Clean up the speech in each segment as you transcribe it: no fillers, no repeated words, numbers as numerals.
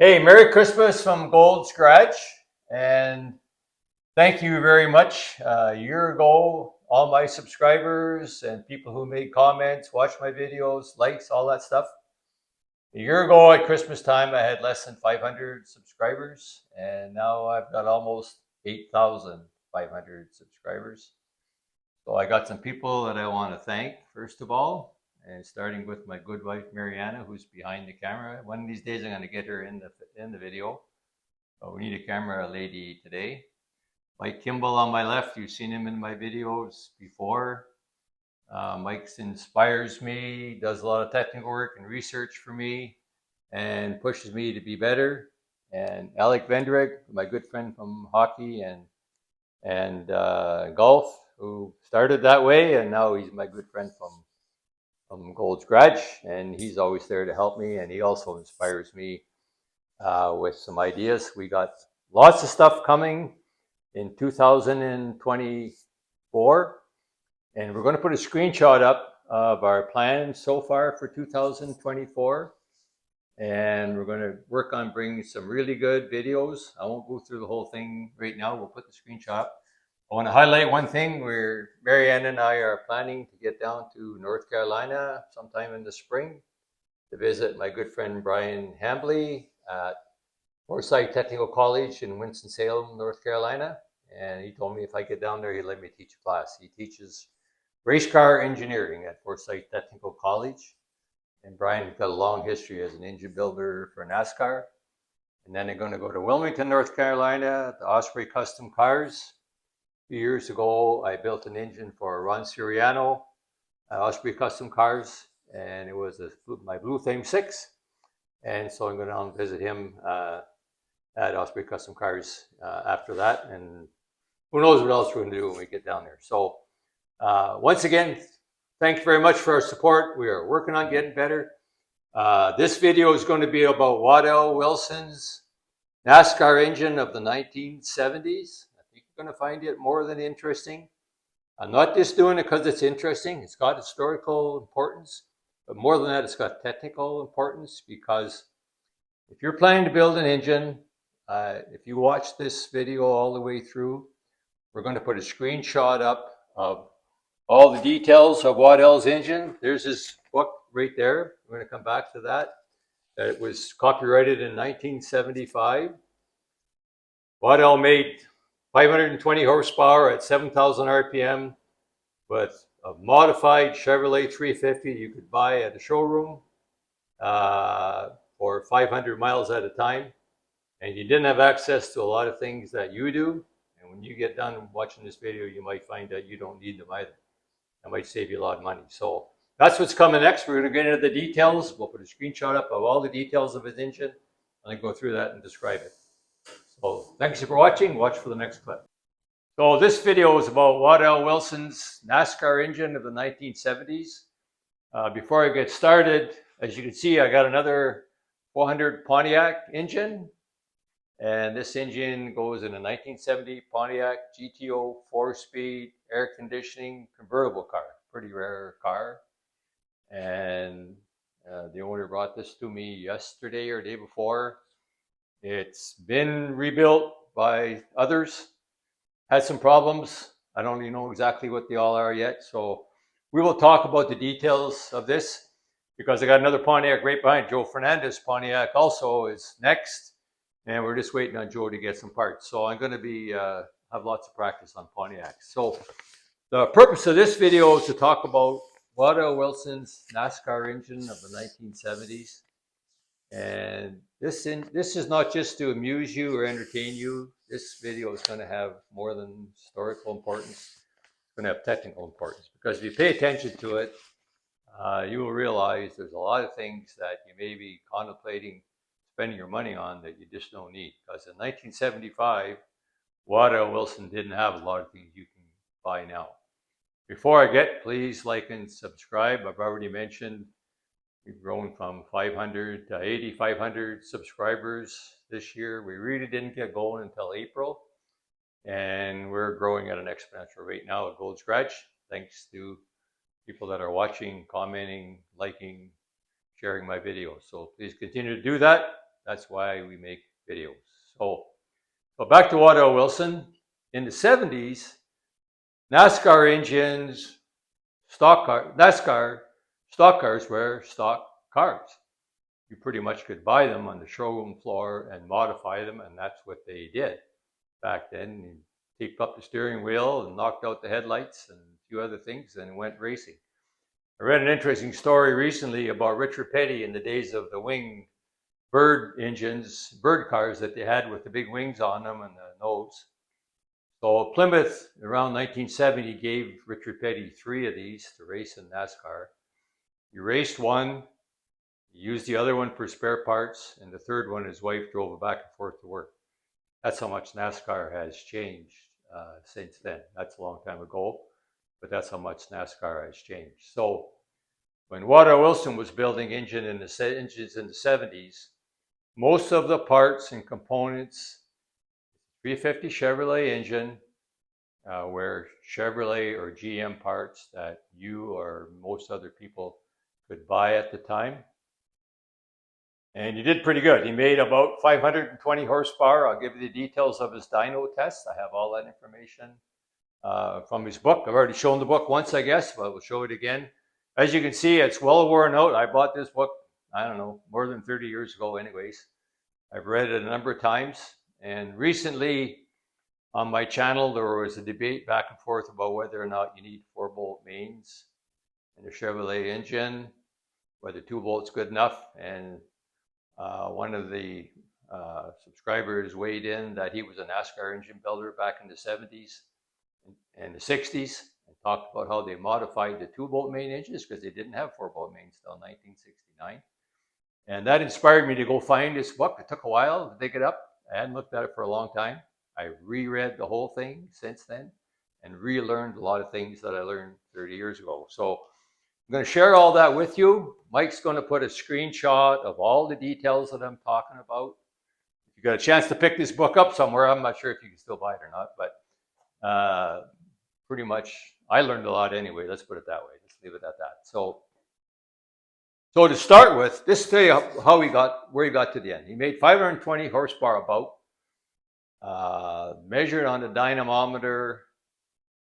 Hey, Merry Christmas from Gold Scratch, and thank you very much. A year ago, all my subscribers and people who made comments, watch my videos, likes, all that stuff. A year ago at Christmas time, I had less than 500 subscribers, and now I've got almost 8,500 subscribers. So I got some people that I want to thank, first of all, and starting with my good wife, Mariana, who's behind the camera. One of these days, I'm going to get her in the video. But we need a camera lady today. Mike Kimball on my left, you've seen him in my videos before. Mike inspires me, does a lot of technical work and research for me, and pushes me to be better. And Alec Vendrick, my good friend from hockey and golf, who started that way, and now he's my good friend from Gold Scratch, and he's always there to help me, and he also inspires me with some ideas. We got lots of stuff coming in 2024, and we're going to put a screenshot up of our plans so far for 2024, and we're going to work on bringing some really good videos. I won't go through the whole thing right now. We'll put the screenshot up. I want to highlight one thing where Marianne and I are planning to get down to North Carolina sometime in the spring to visit my good friend Brian Hambley at Forsyth Technical College in Winston-Salem, North Carolina. And he told me if I get down there, he'd let me teach a class. He teaches race car engineering at Forsyth Technical College. And Brian's got a long history as an engine builder for NASCAR. And then they're going to go to Wilmington, North Carolina, the Osprey Custom Cars. A few years ago, I built an engine for Ron Siriano, Osprey Custom Cars, and it was my Blue Flame 6. And so I'm going to down and visit him at Osprey Custom Cars after that. And who knows what else we're going to do when we get down there. So once again, thank you very much for our support. We are working on getting better. This video is going to be about Waddell Wilson's NASCAR engine of the 1970s. I think you're going to find it more than interesting. I'm not just doing it because it's interesting. It's got historical importance. But more than that, it's got technical importance, because if you're planning to build an engine, if you watch this video all the way through, we're going to put a screenshot up of all the details of Waddell's engine. There's his book right there. We're going to come back to that. It was copyrighted in 1975. Waddell made 520 horsepower at 7,000 RPM with a modified Chevrolet 350 you could buy at a showroom for 500 miles at a time. And you didn't have access to a lot of things that you do. And when you get done watching this video, you might find that you don't need them either. That might save you a lot of money. So that's what's coming next. We're going to get into the details. We'll put a screenshot up of all the details of his engine, and then go through that and describe it. So thanks for watching. Watch for the next clip. So this video is about Waddell Wilson's NASCAR engine of the 1970s. Before I get started, as you can see, I got another 400 Pontiac engine. And this engine goes in a 1970 Pontiac GTO 4-speed air conditioning convertible car. Pretty rare car. And the owner brought this to me yesterday or day before. It's been rebuilt by others. Had some problems. I don't even know exactly what they all are yet. So we will talk about the details of this, because I got another Pontiac right behind. Joe Fernandez Pontiac also is next. And we're just waiting on Joe to get some parts. So I'm going to be have lots of practice on Pontiac. So the purpose of this video is to talk about Waddell Wilson's NASCAR engine of the 1970s. And this is not just to amuse you or entertain you. This video is going to have more than historical importance. It's going to have technical importance, because if you pay attention to it, you will realize there's a lot of things that you may be contemplating spending your money on that you just don't need. Because in 1975, Waddell Wilson didn't have a lot of things you can buy now. Before I get, please like and subscribe. I've already mentioned we've grown from 500 to 8,500 subscribers this year. We really didn't get going until April, and we're growing at an exponential rate now at Gold Scratch, thanks to people that are watching, commenting, liking, sharing my videos. So please continue to do that. That's why we make videos. So back to Waddell Wilson. In the 70s, NASCAR engines, NASCAR stock cars were stock cars. You pretty much could buy them on the showroom floor and modify them, and that's what they did back then. You taped up the steering wheel and knocked out the headlights and a few other things and went racing. I read an interesting story recently about Richard Petty in the days of the wing bird engines, bird cars that they had with the big wings on them and the nose. So Plymouth around 1970 gave Richard Petty 3 of these to race in NASCAR. He raced one, he used the other one for spare parts, and the third one his wife drove it back and forth to work. That's how much NASCAR has changed since then. That's a long time ago, but that's how much NASCAR has changed. So when Waddell Wilson was building engines in the 70s, most of the parts and components, 350 Chevrolet engine, were Chevrolet or GM parts that you or most other people could buy at the time. And he did pretty good. He made about 520 horsepower. I'll give you the details of his dyno test. I have all that information from his book. I've already shown the book once, I guess, but we'll show it again. As you can see, it's well worn out. I bought this book, I don't know, more than 30 years ago anyways. I've read it a number of times. And recently on my channel, there was a debate back and forth about whether or not you need 4-bolt mains in a Chevrolet engine, whether 2-bolt's good enough. And one of the subscribers weighed in that he was a NASCAR engine builder back in the 70s and the 60s and talked about how they modified the 2-bolt main engines because they didn't have 4-bolt mains until 1969. And that inspired me to go find this book. It took a while to dig it up. I hadn't looked at it for a long time. I reread the whole thing since then and relearned a lot of things that I learned 30 years ago. So I'm going to share all that with you. Mike's going to put a screenshot of all the details that I'm talking about. If you got a chance to pick this book up somewhere, I'm not sure if you can still buy it or not, but pretty much I learned a lot anyway. Let's put it that way. Let's leave it at that. So to start with, this tell you how where he got to the end. He made 520 horsepower about, measured on a dynamometer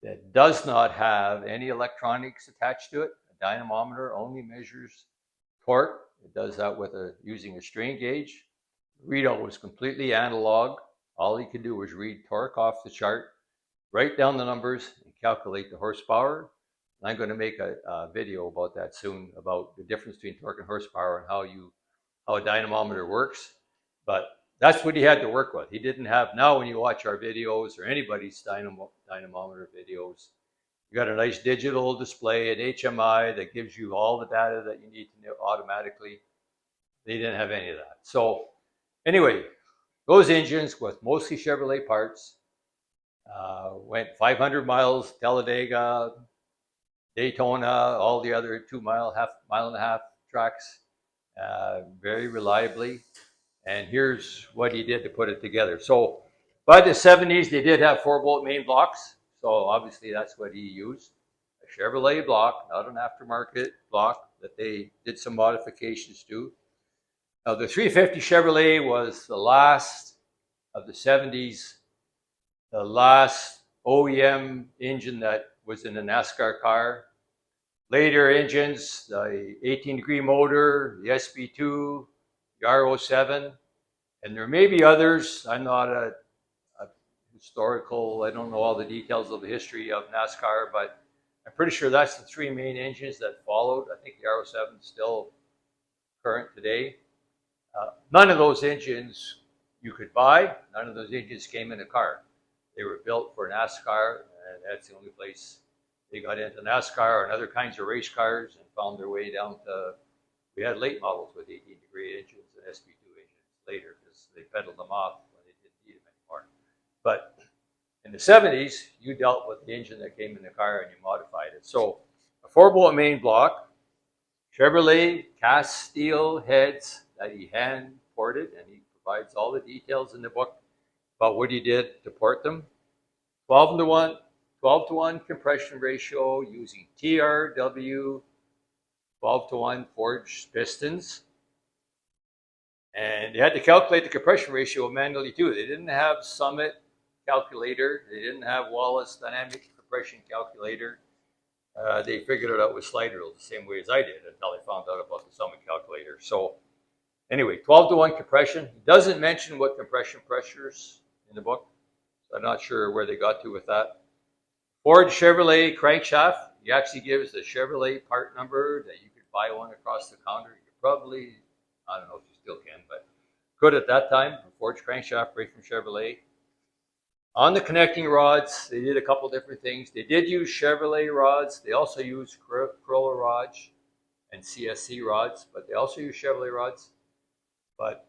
that does not have any electronics attached to it. A dynamometer only measures torque. It does that with using a strain gauge. Readout was completely analog. All he could do was read torque off the chart, write down the numbers, and calculate the horsepower. And I'm going to make a video about that soon, about the difference between torque and horsepower and how a dynamometer works. But that's what he had to work with. He didn't have, now when you watch our videos or anybody's dynamometer videos, you got a nice digital display, an HMI that gives you all the data that you need to know automatically. They didn't have any of that. So anyway, those engines with mostly Chevrolet parts went 500 miles, Talladega, Daytona, all the other 2 mile, mile and a half tracks, very reliably. And here's what he did to put it together. So by the 70s, they did have 4-bolt main blocks. So obviously that's what he used. A Chevrolet block, not an aftermarket block that they did some modifications to. Now the 350 Chevrolet was the last of the 70s, the last OEM engine that was in a NASCAR car. Later engines, the 18-degree motor, the SB2, the R07, and there may be others. I'm not a historical, I don't know all the details of the history of NASCAR, but I'm pretty sure that's the 3 main engines that followed. I think the R07 is still current today. None of those engines you could buy. None of those engines came in a car. They were built for NASCAR, and that's the only place they got into NASCAR and other kinds of race cars and found their way down to, we had late models with 18-degree engines and SB2 engines later because they pedaled them off when they didn't need them anymore. But in the 70s, you dealt with the engine that came in the car and you modified it. So a 4-bolt main block, Chevrolet cast steel heads that he hand ported, and he provides all the details in the book about what he did to port them. 12-to-1 compression ratio using TRW 12-to-1 forged pistons. And they had to calculate the compression ratio manually too. They didn't have Summit calculator. They didn't have Wallace dynamic compression calculator. They figured it out with slide rules the same way as I did until I found out about the Summit calculator. So anyway, 12-to-1 compression. He doesn't mention what compression pressures in the book. So I'm not sure where they got to with that. Ford Chevrolet crankshaft. He actually gives the Chevrolet part number that you could buy one across the counter. You could probably, I don't know if you still can, but could at that time. Ford's crankshaft right from Chevrolet. On the connecting rods, they did a couple different things. They did use Chevrolet rods. They also used Corolla rods and CSC rods, but they also used Chevrolet rods. But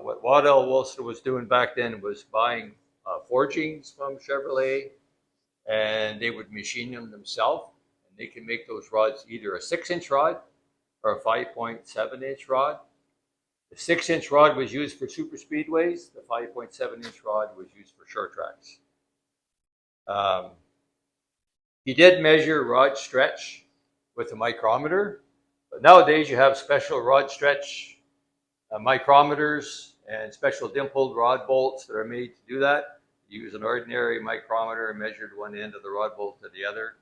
what Waddell Wilson was doing back then was buying forgings from Chevrolet, and they would machine them themselves. And they can make those rods either a 6-inch rod or a 5.7-inch rod. The 6-inch rod was used for super speedways. The 5.7-inch rod was used for short tracks. He did measure rod stretch with a micrometer, but nowadays you have special rod stretch micrometers and special dimpled rod bolts that are made to do that. You use an ordinary micrometer and measured one end of the rod bolt to the other,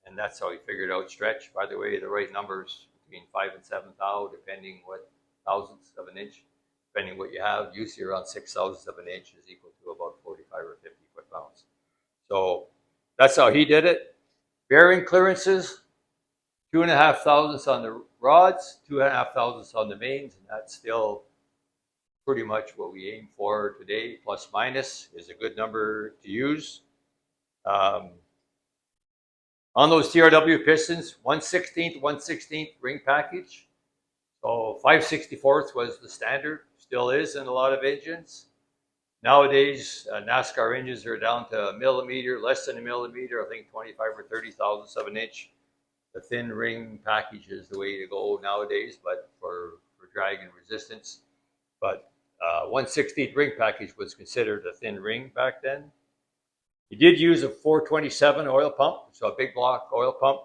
and that's how he figured out stretch. By the way, the right numbers between 5 and 7 thou, depending what thousandths of an inch, depending what you have. Usually around 6 thousandths of an inch is equal to about 45 or 50 foot-pounds. So that's how he did it. Bearing clearances, 2.5 thousandths on the rods, 2.5 thousandths on the mains, and that's still pretty much what we aim for today. Plus minus is a good number to use. On those TRW pistons, 1/16 ring package. So 5/64 was the standard, still is in a lot of engines. Nowadays, NASCAR engines are down to a millimeter, less than a millimeter, I think 25 or 30 thousandths of an inch. The thin ring package is the way to go nowadays, but for drag and resistance. But 1/16 ring package was considered a thin ring back then. He did use a 427 oil pump, so a big block oil pump.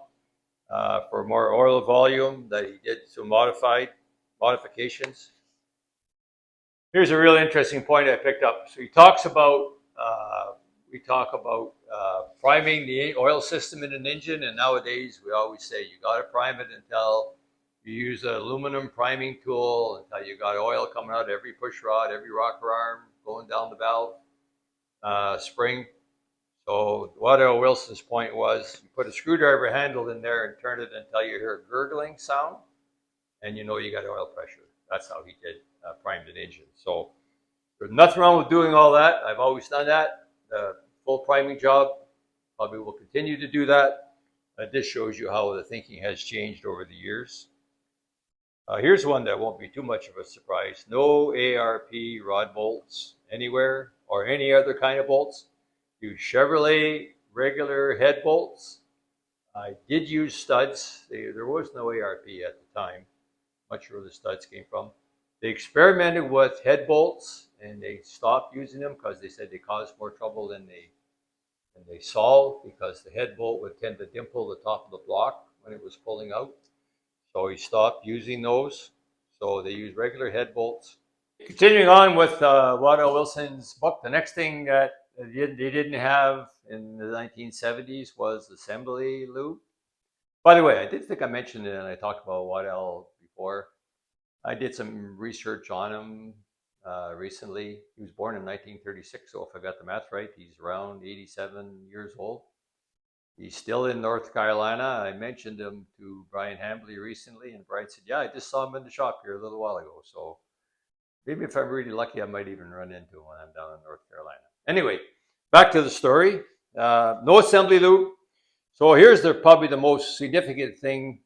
For more oil volume, that he did some modifications. Here's a really interesting point I picked up. So he talks about priming the oil system in an engine, and nowadays we always say you got to prime it until you use an aluminum priming tool, until you got oil coming out of every push rod, every rocker arm, going down the valve spring. So Waddell Wilson's point was you put a screwdriver handle in there and turn it until you hear a gurgling sound, and you know you got oil pressure. That's how he did primed an engine. So there's nothing wrong with doing all that. I've always done that. The full priming job, probably will continue to do that. This shows you how the thinking has changed over the years. Here's one that won't be too much of a surprise. No ARP rod bolts anywhere, or any other kind of bolts. Use Chevrolet regular head bolts. I did use studs. There was no ARP at the time. Not sure where the studs came from. They experimented with head bolts, and they stopped using them because they said they caused more trouble than they solved, because the head bolt would tend to dimple the top of the block when it was pulling out. So he stopped using those. So they used regular head bolts. Continuing on with Waddell Wilson's book, the next thing that they didn't have in the 1970s was assembly lube. By the way, I did think I mentioned it, and I talked about Waddell before. I did some research on him recently. He was born in 1936, so if I got the math right, he's around 87 years old. He's still in North Carolina. I mentioned him to Brian Hambley recently, and Brian said, yeah, I just saw him in the shop here a little while ago. So maybe if I'm really lucky, I might even run into him when I'm down in North Carolina. Anyway, back to the story. No assembly lube. So here's probably the most significant thing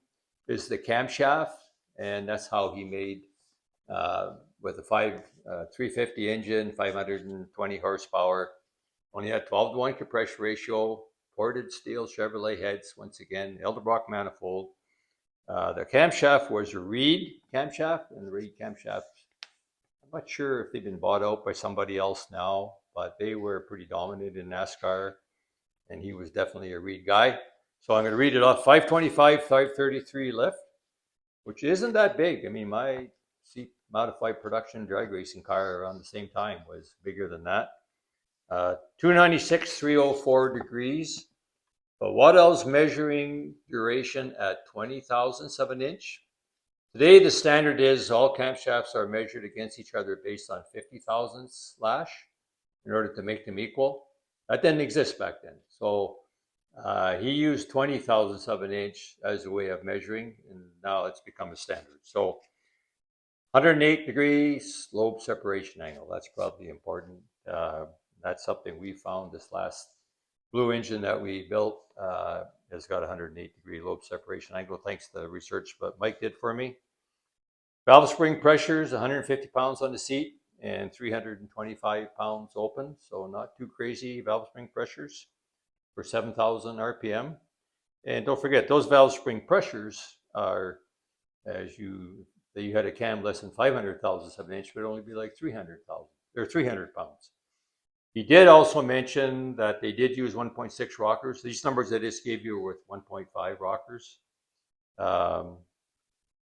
is the camshaft, and that's how he made with a 350 engine, 520 horsepower. Only had 12-to-1 compression ratio, ported steel Chevrolet heads, once again, Edelbrock manifold. The camshaft was a Reed camshaft, and the Reed camshaft, I'm not sure if they've been bought out by somebody else now, but they were pretty dominant in NASCAR, and he was definitely a Reed guy. So I'm going to read it off. 525, 533 lift, which isn't that big. I mean, my modified production drag racing car around the same time was bigger than that. 296, 304 degrees. But Waddell's measuring duration at 20 thousandths of an inch. Today, the standard is all camshafts are measured against each other based on 50 thousandths slash in order to make them equal. That didn't exist back then. So he used 20 thousandths of an inch as a way of measuring, and now it's become a standard. So 108 degrees lobe separation angle. That's probably important. That's something we found. This last blue engine that we built has got 108 degree lobe separation angle, thanks to the research that Mike did for me. Valve spring pressures, 150 pounds on the seat and 325 pounds open, so not too crazy valve spring pressures for 7,000 RPM. And don't forget, those valve spring pressures are, as you had a cam less than 500 thousandths of an inch, would only be like 300,000 or 300 pounds. He did also mention that they did use 1.6 rockers. These numbers I just gave you were with 1.5 rockers.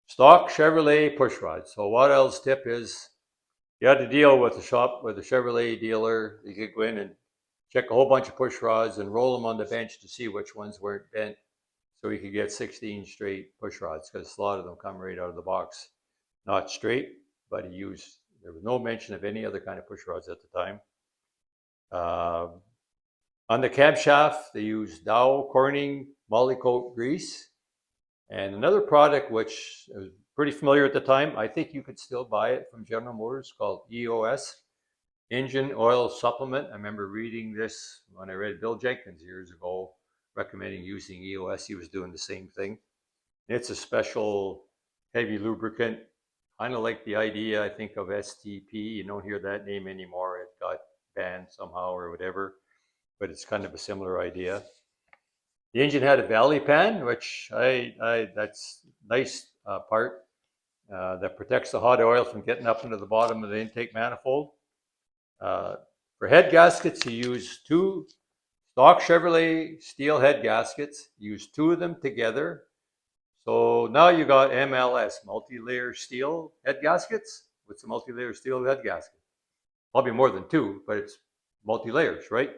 Stock Chevrolet push rods. So Waddell's tip is you had to deal with the shop, with the Chevrolet dealer. You could go in and check a whole bunch of push rods and roll them on the bench to see which ones weren't bent, so you could get 16 straight push rods, because a lot of them come right out of the box not straight. But there was no mention of any other kind of push rods at the time. On the camshaft, they use Dow Corning Molykote grease. And another product which was pretty familiar at the time, I think you could still buy it from General Motors, called EOS, Engine Oil Supplement. I remember reading this when I read Bill Jenkins years ago, recommending using EOS. He was doing the same thing. It's a special heavy lubricant, kind of like the idea, I think, of STP. You don't hear that name anymore. It got banned somehow or whatever, but it's kind of a similar idea. The engine had a valley pan, which that's a nice part that protects the hot oil from getting up into the bottom of the intake manifold. For head gaskets, you use two stock Chevrolet steel head gaskets. You use two of them together. So now you got MLS, multi-layer steel head gaskets. What's a multi-layer steel head gasket? Probably more than two, but it's multi-layers, right?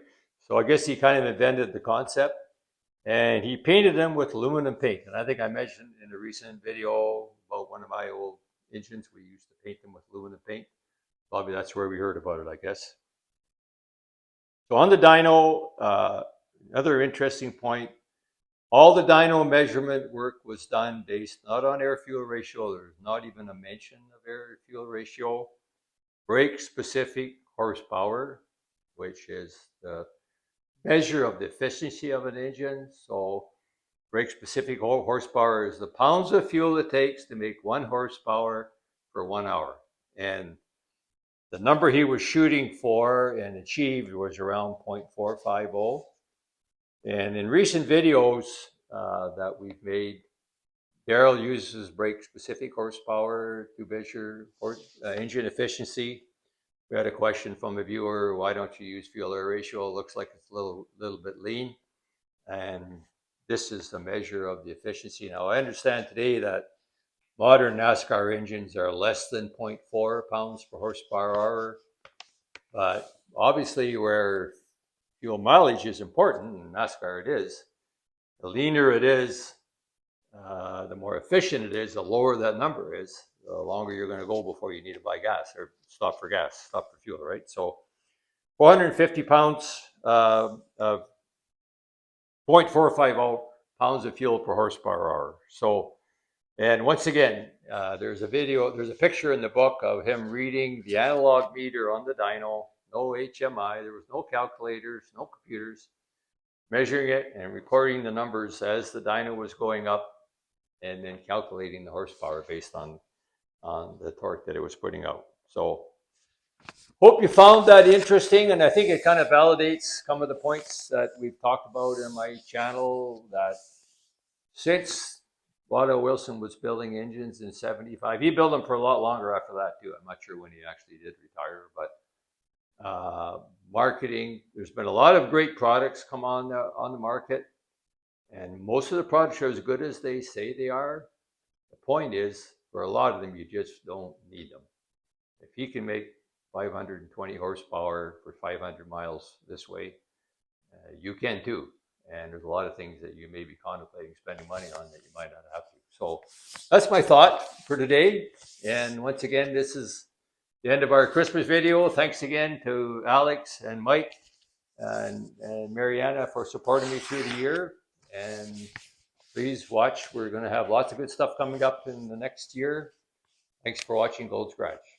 So I guess he kind of invented the concept, and he painted them with aluminum paint. And I think I mentioned in a recent video about one of my old engines, we used to paint them with aluminum paint. Probably that's where we heard about it, I guess. So on the dyno, another interesting point, all the dyno measurement work was done based not on air-fuel ratio. There's not even a mention of air-fuel ratio. Brake-specific horsepower, which is the measure of the efficiency of an engine. So brake-specific horsepower is the pounds of fuel it takes to make 1 horsepower for 1 hour. And the number he was shooting for and achieved was around 0.450. And in recent videos that we've made, Daryl uses brake-specific horsepower to measure engine efficiency. We had a question from a viewer, why don't you use fuel-air ratio? It looks like it's a little bit lean. And this is the measure of the efficiency. Now, I understand today that modern NASCAR engines are less than 0.4 pounds per horsepower hour. But obviously, where fuel mileage is important, in NASCAR it is, the leaner it is, the more efficient it is, the lower that number is, the longer you're going to go before you need to buy gas or stop for fuel, right? So 450 pounds of 0.450 pounds of fuel per horsepower hour. So, and once again, there's a picture in the book of him reading the analog meter on the dyno, no HMI, there was no calculators, no computers, measuring it and recording the numbers as the dyno was going up, and then calculating the horsepower based on the torque that it was putting out. So hope you found that interesting, and I think it kind of validates some of the points that we've talked about in my channel, that since Waddell Wilson was building engines in '75, he built them for a lot longer after that too. I'm not sure when he actually did retire, but marketing, there's been a lot of great products come on the market, and most of the products are as good as they say they are. The point is, for a lot of them, you just don't need them. if he can make 520 horsepower for 500 miles this way, you can too. And there's a lot of things that you may be contemplating spending money on that you might not have to. So that's my thought for today. And once again, this is the end of our Christmas video. Thanks again to Alex and Mike and Mariana for supporting me through the year. And please watch. We're going to have lots of good stuff coming up in the next year. Thanks for watching Gold Scratch.